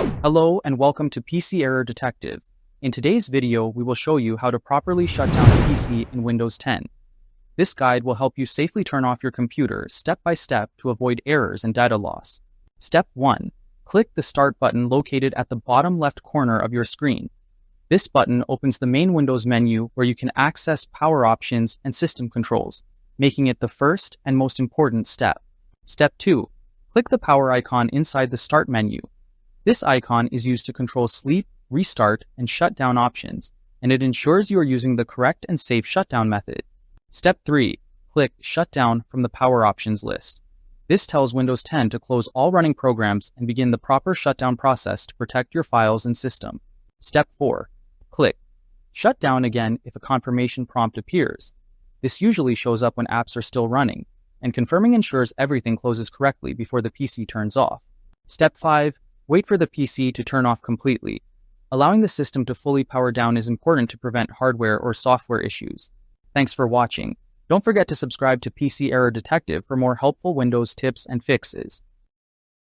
Hello and welcome to PC Error Detective. In today's video, we will show you how to properly shut down a PC in Windows 10. This guide will help you safely turn off your computer step by step to avoid errors and data loss. Step 1. Click the Start button located at the bottom left corner of your screen. This button opens the main Windows menu where you can access power options and system controls, making it the first and most important step. Step 2. Click the power icon inside the Start menu. This icon is used to control sleep, restart, and shutdown options, and it ensures you are using the correct and safe shutdown method. Step 3. Click Shutdown from the Power Options list. This tells Windows 10 to close all running programs and begin the proper shutdown process to protect your files and system. Step 4. Click Shut Down again if a confirmation prompt appears. This usually shows up when apps are still running, and confirming ensures everything closes correctly before the PC turns off. Step 5. Wait for the PC to turn off completely. Allowing the system to fully power down is important to prevent hardware or software issues. Thanks for watching. Don't forget to subscribe to PC Error Detective for more helpful Windows tips and fixes.